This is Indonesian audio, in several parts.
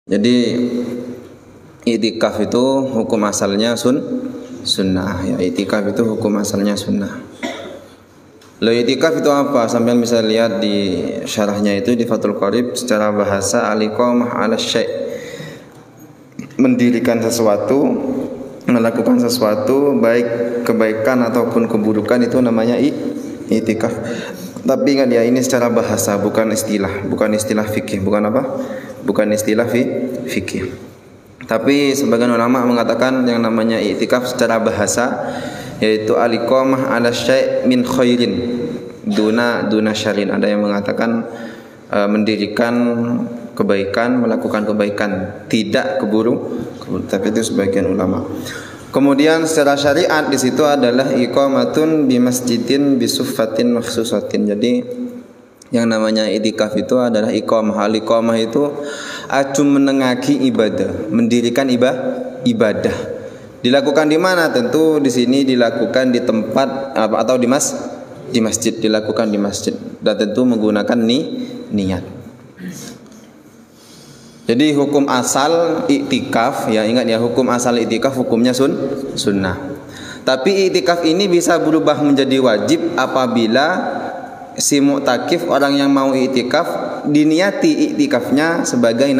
Jadi i'tikaf itu hukum asalnya sunnah ya. I'tikaf itu hukum asalnya sunnah. Lo i'tikaf itu apa? Sampean bisa lihat di syarahnya itu di Fathul Qorib secara bahasa al-iqamah 'ala syai'. Mendirikan sesuatu, melakukan sesuatu baik kebaikan ataupun keburukan itu namanya i'tikaf. Tapi ingat ya, ini secara bahasa, bukan istilah fikih, bukan apa? Bukan istilah fikih. Tapi sebagian ulama mengatakan yang namanya i'tikaf secara bahasa yaitu al-iqamah 'ala syai' min khairin duna syarrin. Ada yang mengatakan mendirikan kebaikan, melakukan kebaikan, tidak keburu, tapi itu sebagian ulama. Kemudian secara syariat di situ adalah iqamatun bi masjidin bi suffatin makhsusatin. Jadi yang namanya i'tikaf itu adalah iqamah. Al-iqamah itu acum menengaki ibadah, mendirikan ibadah. Dilakukan di mana? Tentu di sini dilakukan di tempat atau di masjid, dilakukan di masjid. Dan tentu menggunakan niat. Jadi hukum asal i'tikaf ya, ingat ya, hukum asal i'tikaf hukumnya sunnah. Tapi i'tikaf ini bisa berubah menjadi wajib apabila si mu'takif, orang yang mau i'tikaf, diniati i'tikafnya sebagai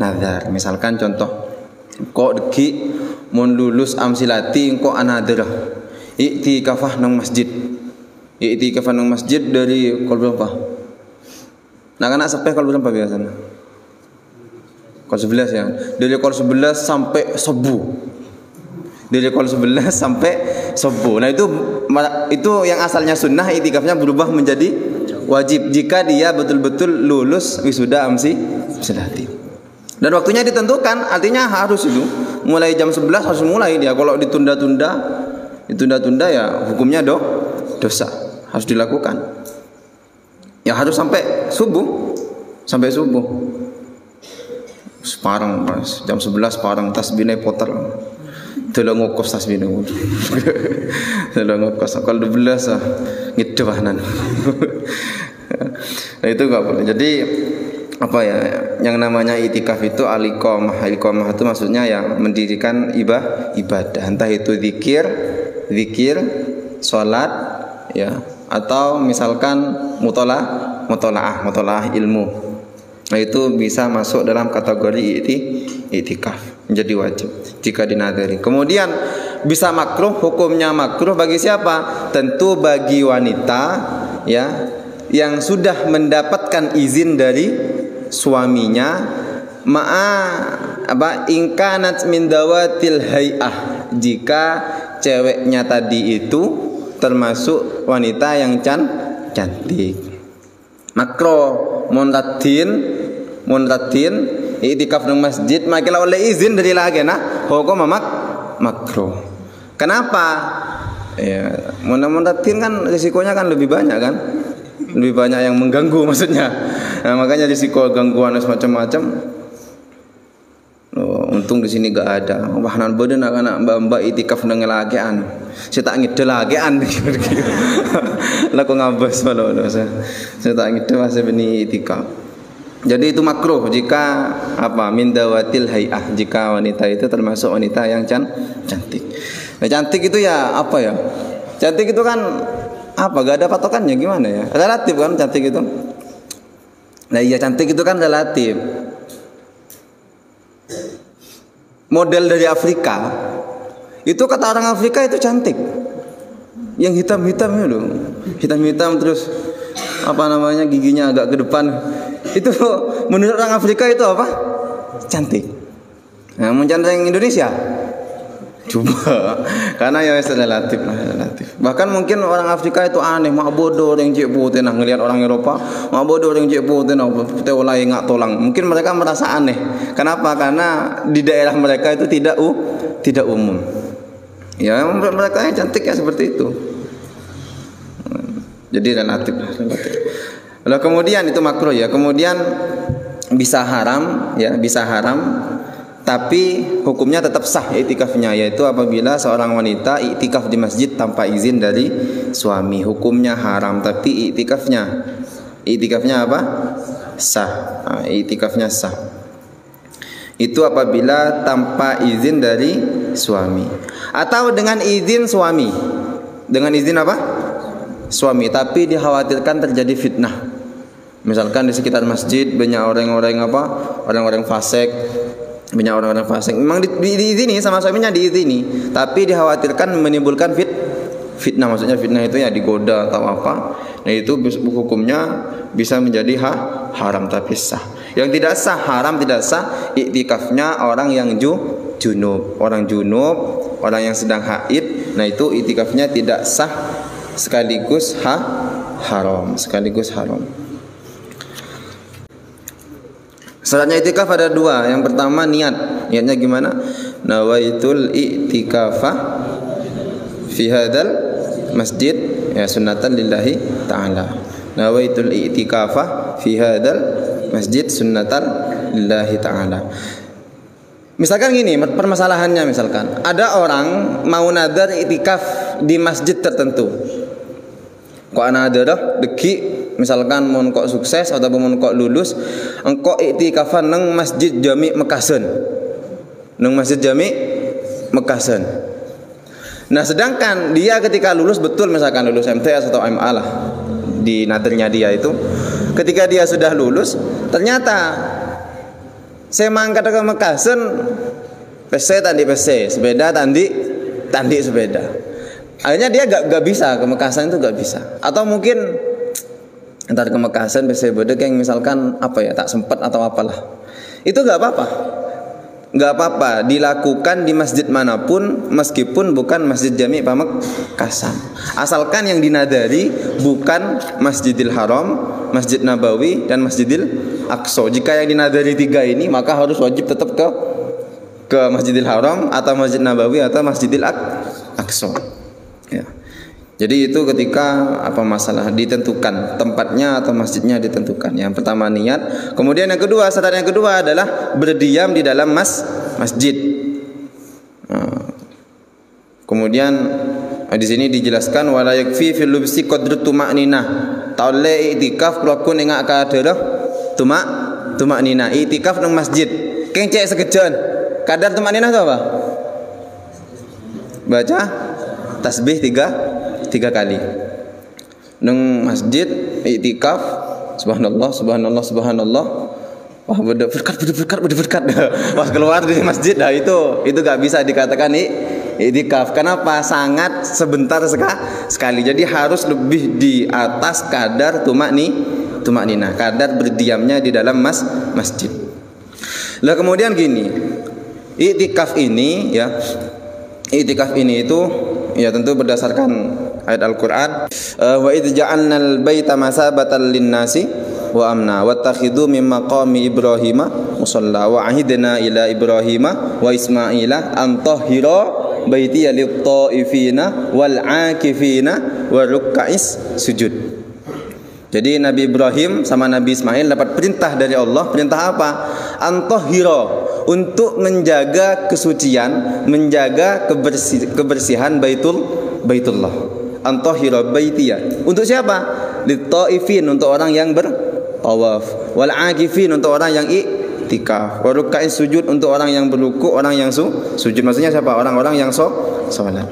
nazar. Misalkan contoh, kok deki mun lulus amsilati engko anadrah i'tikafah nang masjid. I'tikafah nang masjid dari kol berapa? Nah anak sampai kol berapa biasanya? Kol 11 ya. Dari kol 11 sampai subuh. Dari kol 11 sampai subuh. Nah itu yang asalnya sunnah, i'tikafnya berubah menjadi wajib jika dia betul-betul lulus wisuda amsilati. Dan waktunya ditentukan, artinya harus itu mulai jam 11 harus mulai dia. Kalau ditunda-tunda ya hukumnya dosa, harus dilakukan. Ya harus sampai subuh. Separang pas jam 11 parang tasbihnya putar. Tolong ngokos tasbihnya. Tolong ngokos kalau 12 ngidewahnan. Nah itu enggak boleh. Jadi apa ya, yang namanya i'tikaf itu al-iqamah. Al-iqamah itu maksudnya yang mendirikan ibadah, entah itu zikir, salat ya, atau misalkan mutolaah ilmu. Nah itu bisa masuk dalam kategori i'tikaf, menjadi wajib jika dinadari. Kemudian bisa makruh, hukumnya makruh bagi siapa? Tentu bagi wanita ya yang sudah mendapatkan izin dari suaminya ingkanat min dawatil hay'ah, jika ceweknya tadi itu termasuk wanita yang cantik. Makruh muntatin i'tikaf nang masjid makilah oleh izin dari lagi hukum makruh. Kenapa? Ya, muntatin kan risikonya kan lebih banyak kan? Lebih banyak yang mengganggu maksudnya. Nah, makanya risiko gangguan macam-macam. Untung di sini gak ada. Wah nan bodoh anak mbak i'tikaf nang lagean. Saya tak ngidel lagean. Lah kok ngabas malah saya tak ngidel masih beni i'tikaf. Jadi itu makruh jika min dawatil hay'ah, jika wanita itu termasuk wanita yang cantik. Nah, cantik itu ya apa ya? Cantik itu kan gak ada patokannya, gimana ya? Relatif kan cantik itu. Nah iya, cantik itu kan relatif. Model dari Afrika itu, kata orang Afrika itu cantik. Yang hitam-hitam itu, hitam-hitam terus giginya agak ke depan. Itu menurut orang Afrika itu apa? Cantik. Nah, mencantik yang Indonesia coba, karena ya relatif. Bahkan mungkin orang Afrika itu aneh, mak bodoh orang cek putih ngelihat orang Eropa, mak bodoh orang cek putih teolai nggak tolang. Mungkin mereka merasa aneh. Kenapa? Karena di daerah mereka itu tidak umum. Ya mereka yang cantik ya seperti itu. Jadi relatif. Lalu kemudian itu makruh ya. Kemudian bisa haram. Tapi hukumnya tetap sah i'tikafnya, yaitu apabila seorang wanita i'tikaf di masjid tanpa izin dari suami. Hukumnya haram, tapi i'tikafnya apa? Sah. I'tikafnya sah. Itu apabila tanpa izin dari suami atau dengan izin suami. Dengan izin apa? Suami, tapi dikhawatirkan terjadi fitnah. Misalkan di sekitar masjid banyak orang-orang fasik, banyak orang-orang fasik. Memang diizini sama suaminya, diizini, tapi dikhawatirkan menimbulkan fitnah. Maksudnya fitnah itu ya digoda atau apa. Nah itu hukumnya bisa menjadi haram tapi sah. Yang tidak sah, haram tidak sah iktikafnya orang yang junub, orang yang sedang haid. Nah itu iktikafnya tidak sah sekaligus haram. Syaratnya iktikaf ada dua. Yang pertama niatnya gimana? Nawaitul i'tikafa fi hadzal masjid ya sunnatan lillahi ta'ala. Nawaitul i'tikafa fi hadzal masjid sunnatan lillahi ta'ala. Misalkan gini, permasalahannya misalkan ada orang mau nadar i'tikaf di masjid tertentu. Kok ana nadar deki misalkan mun kok sukses atau mun kok lulus engkau i'tikafan nang Masjid Jami Mekasen. Nah, sedangkan dia ketika lulus betul misalkan lulus MTS atau MA lah di nadarnya dia itu, ketika dia sudah lulus ternyata saya mangkat ke Mekasen PC tandi PC, sepeda tandi sepeda. Akhirnya dia gak bisa ke Mekasen itu gak bisa. Atau mungkin entar ke Mekasen PC bodek yang misalkan tak sempat atau apalah. Itu gak apa-apa dilakukan di masjid manapun meskipun bukan Masjid Jami Pamekasan. Asalkan yang dinadari bukan Masjidil Haram, Masjid Nabawi dan Masjidil Aqsa. Jika yang dinadari tiga ini maka harus wajib tetap ke Masjidil Haram atau Masjid Nabawi atau Masjidil Aqsa. Ya. Jadi itu ketika masalah ditentukan tempatnya atau masjidnya ditentukan. Yang pertama niat, kemudian yang kedua, syarat yang kedua adalah berdiam di dalam masjid. Kemudian di sini dijelaskan wala yakfi fil lubsi qadru tuma'ninah. Taule i'tikaf kelakon ing kadar tuma'ninah. I'tikaf nang masjid. Keng cek sekejon. Kadar tuma'ninah itu apa? Baca tasbih tiga kali nang masjid i'tikaf subhanallah wah berdekat pas keluar dari masjid itu gak bisa dikatakan i'tikaf. Kenapa? Sangat sebentar sekali. Jadi harus lebih di atas kadar tumakninah, kadar berdiamnya di dalam masjid. Lah kemudian gini, i'tikaf ini itu ya tentu berdasarkan ayat Al-Qur'an, wa idz ja'alnal baita masabatan lin-nasi wa amna wattakhidhu min maqami Ibrahima musalla wa ahidna ila Ibrahima wa Ismaila an tahhira baitiya lit-ta'ifina wal 'akifina wa ruk'is sujud. Jadi Nabi Ibrahim sama Nabi Ismail dapat perintah dari Allah. Perintah apa? An tahhira, untuk menjaga kesucian, menjaga kebersihan Baitullah. Antahira baitiya. Untuk siapa? Lit-taifin, untuk orang yang bertawaf. Wal akifin, untuk orang yang i'tikaf. Wa ruk'is sujud, untuk orang yang berruku', orang yang sujud. Maksudnya siapa? Orang-orang yang salat.